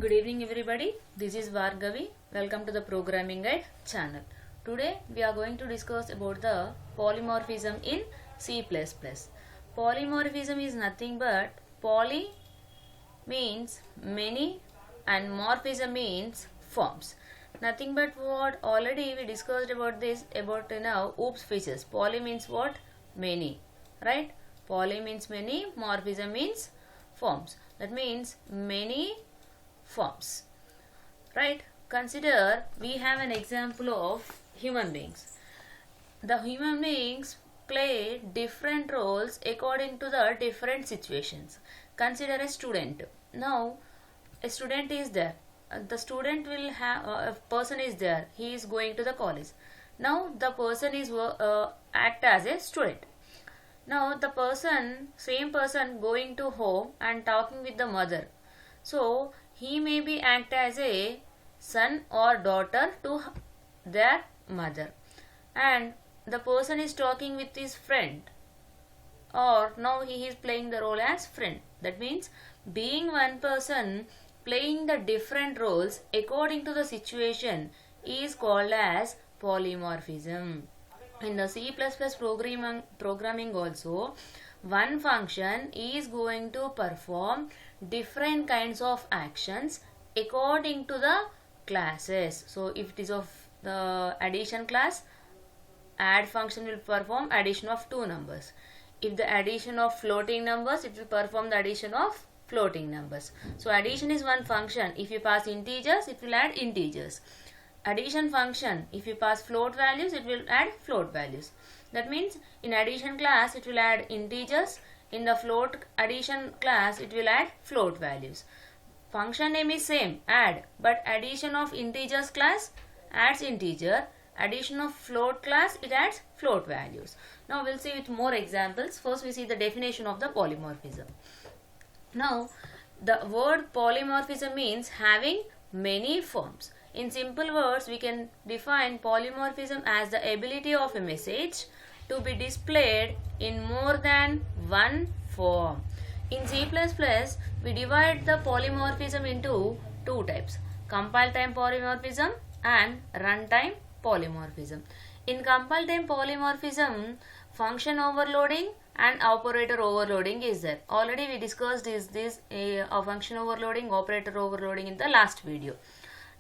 Good evening everybody, this is Vargavi. Welcome to the Programming Guide channel. Today we are going to discuss about the polymorphism in C++. Polymorphism is nothing but poly means many and morphism means forms. Nothing but what already we discussed about this about now OOPS features. Poly means what? Many, right? Poly means many, morphism means forms. That means many forms, right? Consider we have an example of human beings. The human beings play different roles according to the different situations. Consider a student. Now a student is there. The student will have a person is there. He is going to the college. Now the person is act as a student. Now the same person going to home and talking with the mother. So he may be act as a son or daughter to their mother, and the person is talking with his friend, or now he is playing the role as friend. That means being one person playing the different roles according to the situation is called as polymorphism. In the C++ programming also, one function is going to perform different kinds of actions according to the classes. So if it is of the addition class, add function will perform addition of two numbers. If the addition of floating numbers, it will perform the addition of floating numbers. So addition is one function. If you pass integers, it will add integers. Addition function, if you pass float values, it will add float values. That means in addition class it will add integers, in the float addition class it will add float values. Function name is same, add, but addition of integers class adds integer, addition of float class it adds float values. Now we'll see with more examples. First we see the definition of the polymorphism. Now the word polymorphism means having many forms. In simple words, we can define polymorphism as the ability of a message to be displayed in more than one form. In C++, we divide the polymorphism into two types: compile time polymorphism and runtime polymorphism. In compile time polymorphism, function overloading and operator overloading is there. Already we discussed this function overloading, operator overloading in the last video.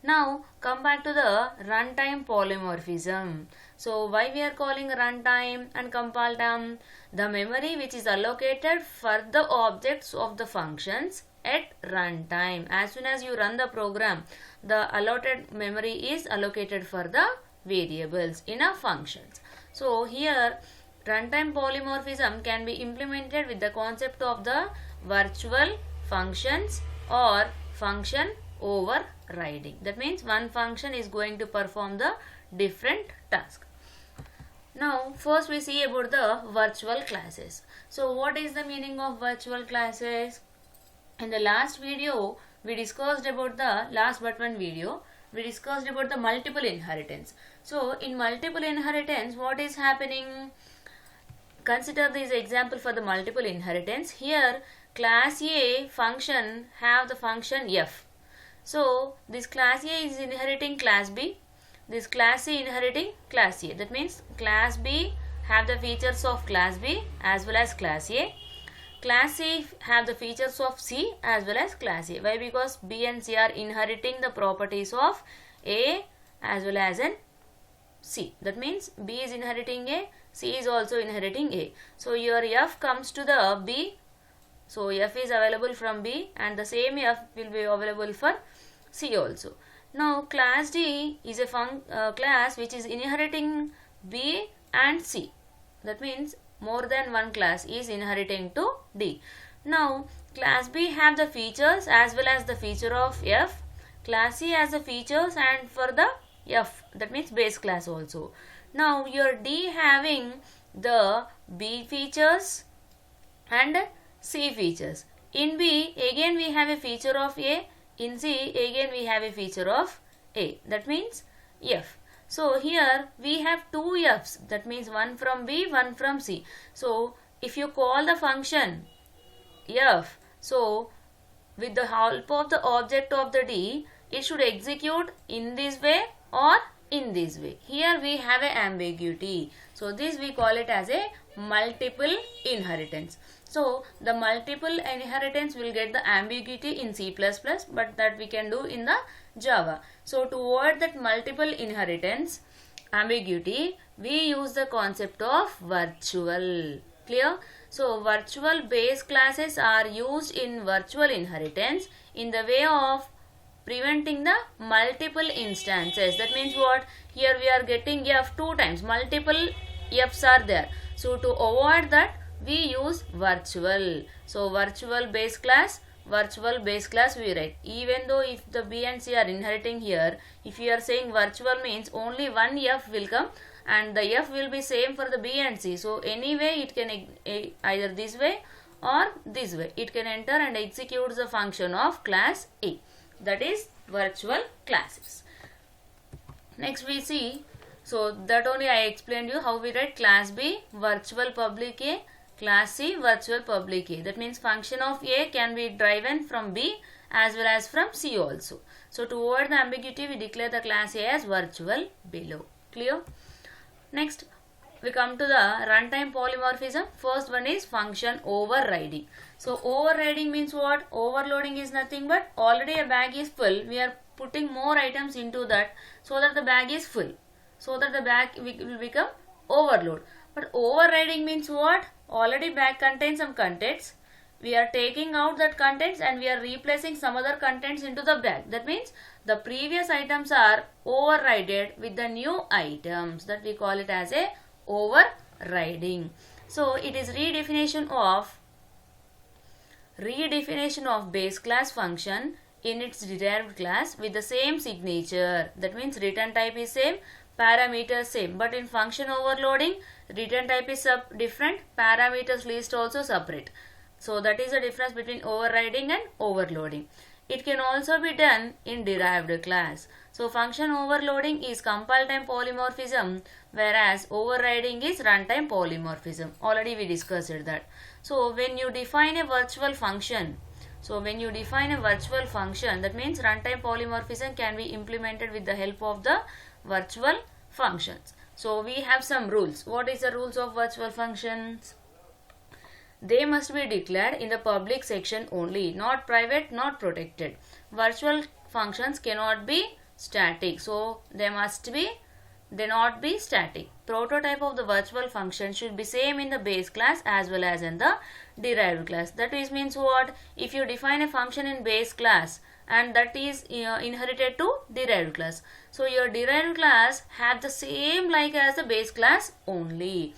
Now come back to the runtime polymorphism. So why we are calling runtime and compile time? The memory which is allocated for the objects of the functions at runtime. As soon as you run the program, the allotted memory is allocated for the variables in a functions. So here runtime polymorphism can be implemented with the concept of the virtual functions or function overriding. That means one function is going to perform the different task. Now first we see about the virtual classes. So what is the meaning of virtual classes? In the last video we discussed about the we discussed about the multiple inheritance. So in multiple inheritance, what is happening? Consider this example for the multiple inheritance. Here class A function have the function f. So this class A is inheriting class B, this class C inheriting class A. That means class B have the features of class B as well as class A. Class C have the features of C as well as class A. Why? Because B and C are inheriting the properties of A as well as in C. That means B is inheriting A, C is also inheriting A. So your F comes to the B. So F is available from B and the same F will be available for C also. Now class D is a class which is inheriting B and C. That means more than one class is inheriting to D. Now class B have the features as well as the feature of F. Class C has the features and for the F, that means base class also. Now your D having the B features and C features. In B again we have a feature of A, in C again we have a feature of A. That means F. So here we have two F's, that means one from B, one from C. So if you call the function F, so with the help of the object of the D, it should execute in this way or in this way. Here we have a ambiguity. So this we call it as a multiple inheritance. So the multiple inheritance will get the ambiguity in C++, but that we can do in the Java. So to avoid that multiple inheritance ambiguity, we use the concept of virtual. Clear? So virtual base classes are used in virtual inheritance in the way of preventing the multiple instances. That means what? Here we are getting F 2 times, multiple F's are there. So to avoid that, we use virtual. So virtual base class we write. Even though if the B and C are inheriting here, if you are saying virtual means only one F will come and the F will be same for the B and C. So anyway it can either this way or this way. It can enter and execute the function of class A. That is virtual classes. Next we see, so that only I explained you how we write class B virtual public A, class C virtual public A. That means function of A can be driven from B as well as from C also. So to avoid the ambiguity, we declare the class A as virtual below. Clear? Next we come to the runtime polymorphism. First one is function overriding. So overriding means what? Overloading is nothing but already a bag is full. We are putting more items into that so that the bag is full. So that the bag will become overload. But overriding means what? Already bag contains some contents. We are taking out that contents and we are replacing some other contents into the bag. That means the previous items are overridden with the new items. That we call it as a overriding. So it is redefinition of base class function in its derived class with the same signature. That means return type is same, parameters same, but in function overloading return type is different, parameters list also separate. So that is the difference between overriding and overloading. It can also be done in derived class. So function overloading is compile time polymorphism, whereas overriding is runtime polymorphism. Already we discussed that. So when you define a virtual function, that means runtime polymorphism can be implemented with the help of the virtual functions. So we have some rules. What is the rules of virtual functions? They must be declared in the public section only, not private, not protected. Virtual functions cannot be static, so they not be static. Prototype of the virtual function should be same in the base class as well as in the derived class. That is means what? If you define a function in base class and that is inherited to derived class, so your derived class have the same like as the base class only.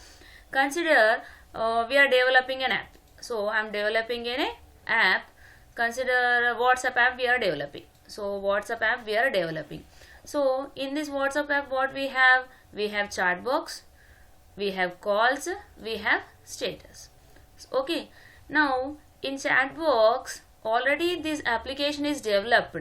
Consider we are developing an app. So I am developing an app. Consider WhatsApp app we are developing. So WhatsApp app we are developing. So in this WhatsApp app what we have? We have chat box, we have calls, we have status. Okay. Now in chat box already this application is developed,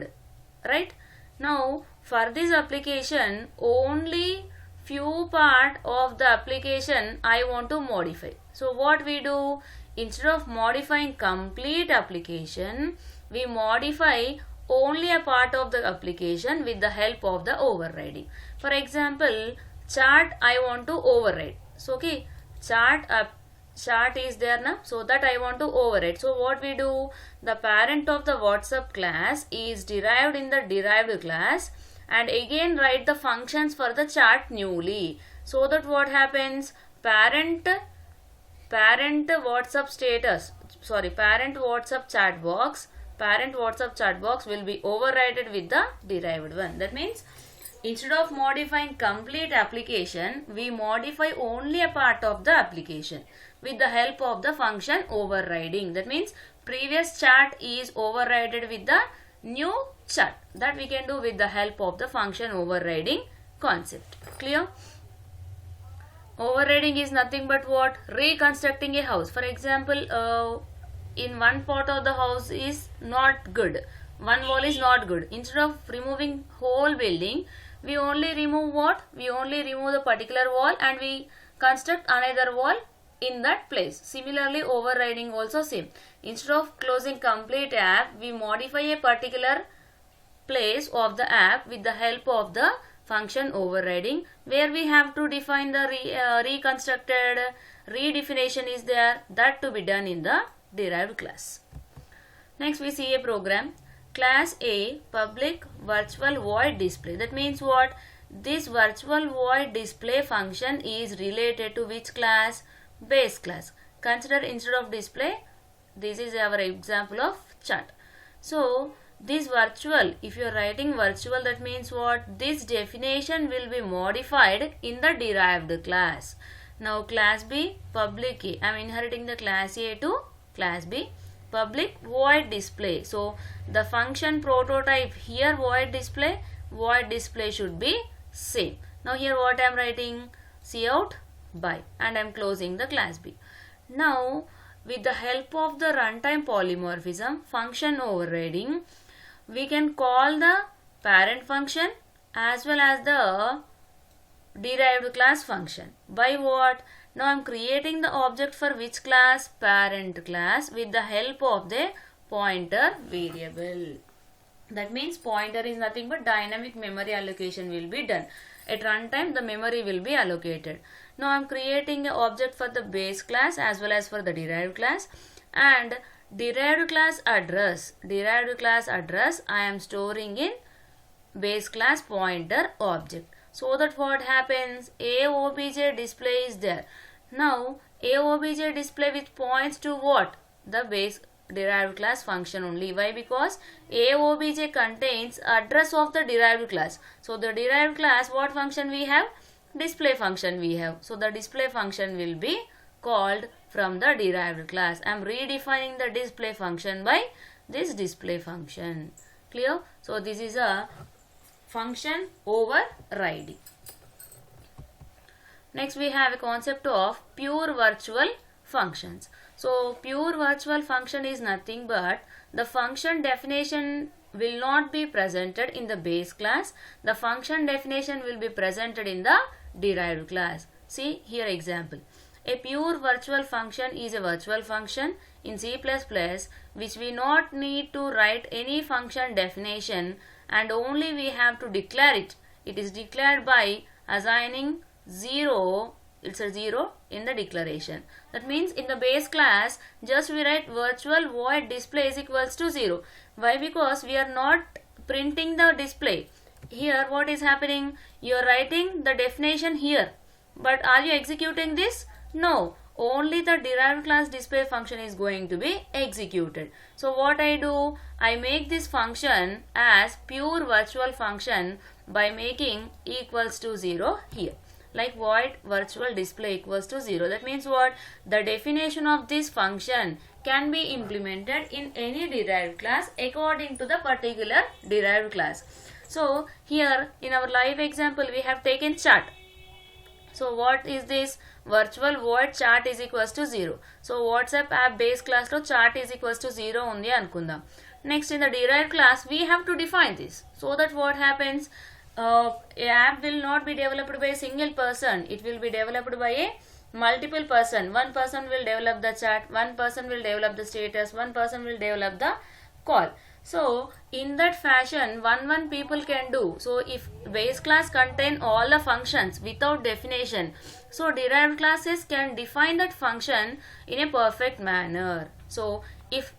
right? Now for this application only few part of the application I want to modify. So what we do? Instead of modifying complete application, we modify only a part of the application with the help of the overriding. For example, chat I want to override. So okay, chat is there now, so that I want to override. So what we do? The parent of the WhatsApp class is derived in the derived class, and again write the functions for the chat newly. So that what happens? Parent WhatsApp chat box will be overridden with the derived one. That means instead of modifying complete application, we modify only a part of the application with the help of the function overriding. That means previous chat is overridden with the new chat. That we can do with the help of the function overriding concept. Clear? Overriding is nothing but what? Reconstructing a house. For example, in one part of the house is not good, one wall is not good. Instead of removing whole building, we only remove what? We only remove the particular wall and we construct another wall in that place. Similarly, overriding also same. Instead of closing complete app, we modify a particular place of the app with the help of the function overriding, where we have to define the reconstructed redefinition is there, that to be done in the derived class. Next we see a program. Class A public virtual void display. That means what? This virtual void display function is related to which class? Base class. Consider instead of display, this is our example of chart. So this virtual, if you are writing virtual, that means what? This definition will be modified in the derived class. Now class B public A. I am inheriting the class A to class B. Public void display. So the function prototype here void display should be same. Now here what I am writing? Cout by, and I am closing the class B. Now with the help of the runtime polymorphism function overriding, we can call the parent function as well as the derived class function. By what? Now I am creating the object for which class? Parent class, with the help of the pointer variable. That means pointer is nothing but dynamic memory allocation will be done. At runtime the memory will be allocated. Now I am creating an object for the base class as well as for the derived class, and derived class address I am storing in base class pointer object. So that what happens? AOBJ display is there. Now AOBJ display which points to what? The base derived class function only. Why? Because AOBJ contains address of the derived class. So the derived class, what function we have? Display function we have. So the display function will be called from the derived class. I am redefining the display function by this display function. Clear? So this is a function overriding. Next we have a concept of pure virtual functions. So pure virtual function is nothing but the function definition will not be presented in the base class. The function definition will be presented in the derived class. See here example. A pure virtual function is a virtual function in C++ which we not need to write any function definition, and only we have to declare it. It is declared by assigning 0. It's a 0 in the declaration. That means in the base class just we write virtual void display is equals to 0. Why? Because we are not printing the display. Here what is happening? You are writing the definition here, but are you executing this? No. Only the derived class display function is going to be executed. So what I do? I make this function as pure virtual function by making equals to 0 here. Like void virtual display equals to 0. That means what? The definition of this function can be implemented in any derived class according to the particular derived class. So here in our live example we have taken chart. So what is this? Virtual void chart is equals to 0. So WhatsApp app base class lo chart is equals to 0 undi anukundam. Next in the derived class we have to define this. So that what happens? A app will not be developed by a single person. It will be developed by a multiple person. One person will develop the chat, one person will develop the status, one person will develop the call. So in that fashion one people can do. So if base class contain all the functions without definition, so derived classes can define that function in a perfect manner. So if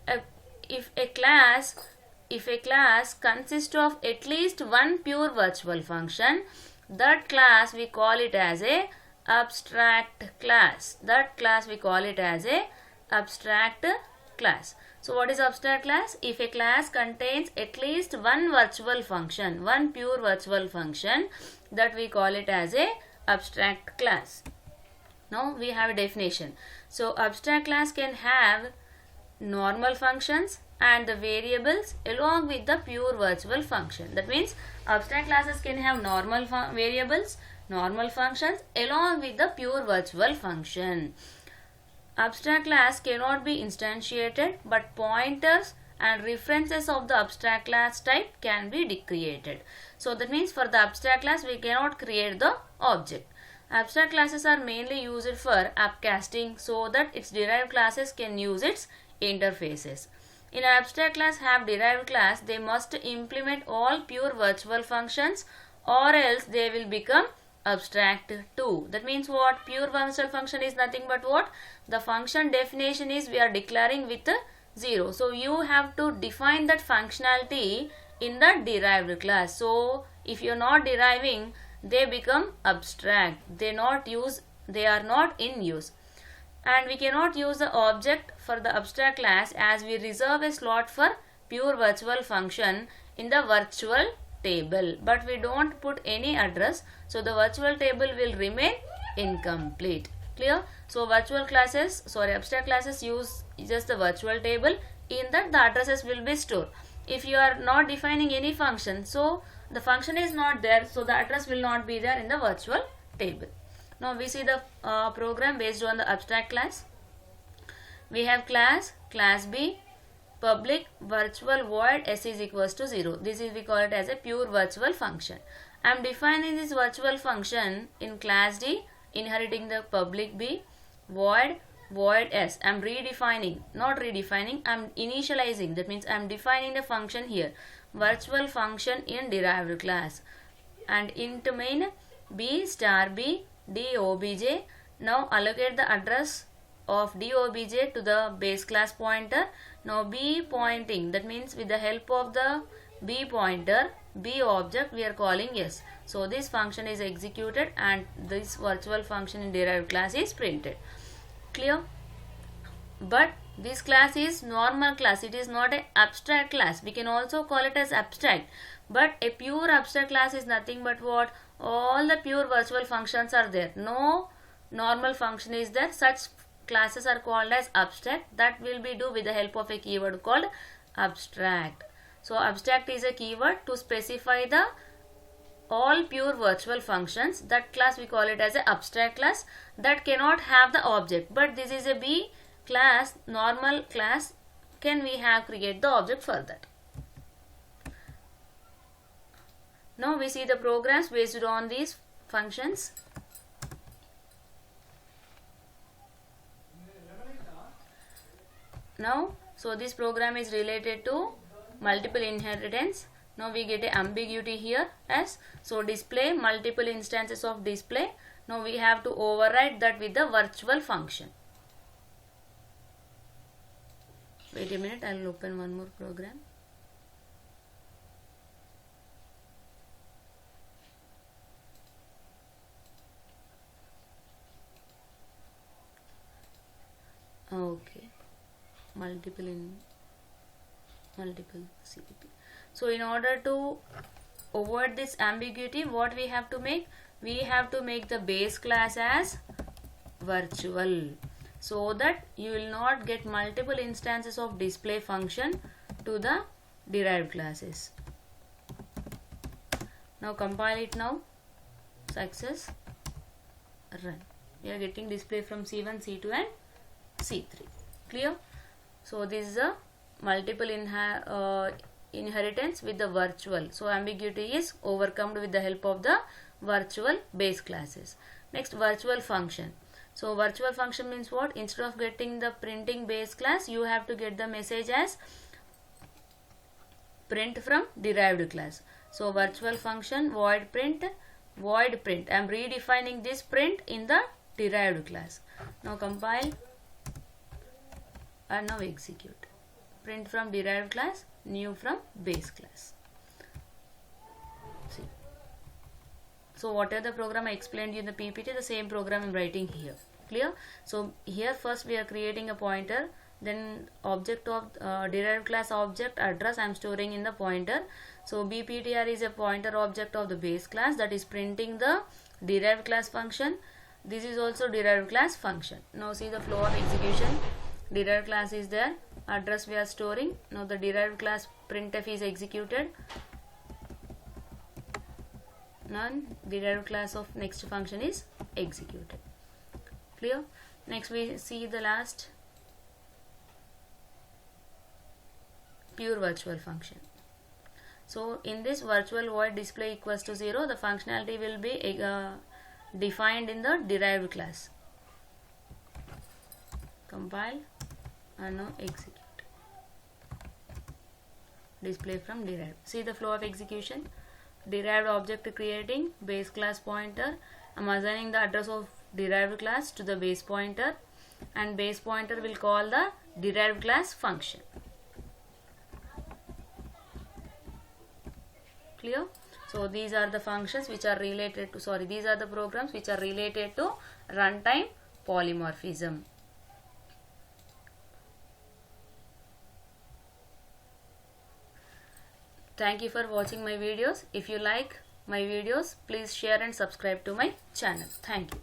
a class consists of at least one pure virtual function, that class we call it as a abstract class. That class we call it as a abstract class. So what is abstract class? If a class contains at least one virtual function, one pure virtual function, that we call it as a abstract class. Now we have a definition. So abstract class can have normal functions and the variables along with the pure virtual function. That means abstract classes can have normal variables, normal functions along with the pure virtual function. Abstract class cannot be instantiated, but pointers and references of the abstract class type can be created. So that means for the abstract class we cannot create the object. Abstract classes are mainly used for appcasting so that its derived classes can use its interfaces. In an abstract class have derived class, they must implement all pure virtual functions or else they will become abstract too. That means what? Pure virtual function is nothing but what? The function definition is we are declaring with 0. So you have to define that functionality in the derived class. So if you are not deriving, they become abstract. They are not in use. And we cannot use the object for the abstract class as we reserve a slot for pure virtual function in the virtual table, but we don't put any address, so the virtual table will remain incomplete. Clear? So abstract classes use just the virtual table. In that the addresses will be stored. If you are not defining any function, so the function is not there, so the address will not be there in the virtual table. Now we see the program based on the abstract class. We have class B, public virtual void s is equals to 0. This is we call it as a pure virtual function. I am defining this virtual function in class D, inheriting the public B, void s. I am redefining, not redefining, I am initializing. That means I am defining the function here, virtual function in derived class, and int main b star b d obj. Now allocate the address of d obj to the base class pointer. Now b pointing, that means with the help of the b pointer, b object we are calling s. So this function is executed and this virtual function in derived class is printed. Clear? But this class is normal class, it is not an abstract class. We can also call it as abstract, but a pure abstract class is nothing but what? All the pure virtual functions are there, no normal function is there. Such classes are called as abstract. That will be do with the help of a keyword called abstract. So abstract is a keyword to specify the all pure virtual functions. That class we call it as an abstract class that cannot have the object, but this is a B class, normal class, can we have create the object for that. Now we see the programs based on these functions. Now, so this program is related to multiple inheritance. Now we get a ambiguity here as, so display multiple instances of display. Now we have to override that with the virtual function. Wait a minute, I will open one more program. Okay, multiple CPP. So in order to avoid this ambiguity, what we have to make? We have to make the base class as virtual, so that you will not get multiple instances of display function to the derived classes. Now compile it now. Success. Run. We are getting display from C1, C2 and C3. Clear? So this is a multiple inheritance with the virtual. So ambiguity is overcome with the help of the virtual base classes. Next, virtual function. So virtual function means what? Instead of getting the printing base class, you have to get the message as print from derived class. So virtual function void print. I am redefining this print in the derived class. Now compile and now execute. Print from derived class, new from base class. See. So whatever the program I explained you in the PPT, the same program I am writing here. Clear? So here first we are creating a pointer, then object of derived class object address I am storing in the pointer. So bptr is a pointer object of the base class that is printing the derived class function. This is also derived class function. Now see the flow of execution. Derived class is there, address we are storing. Now the derived class printf is executed. None, derived class of next function is executed. Clear? Next we see the last pure virtual function. So in this virtual void display equals to 0, the functionality will be defined in the derived class. Compile and now execute. Display from derived. See the flow of execution. Derived object creating, base class pointer. I'm assigning the address of derived class to the base pointer, and base pointer will call the derived class function. Clear? So these are the functions which are related to, these are the programs which are related to runtime polymorphism. Thank you for watching my videos. If you like my videos, please share and subscribe to my channel. Thank you.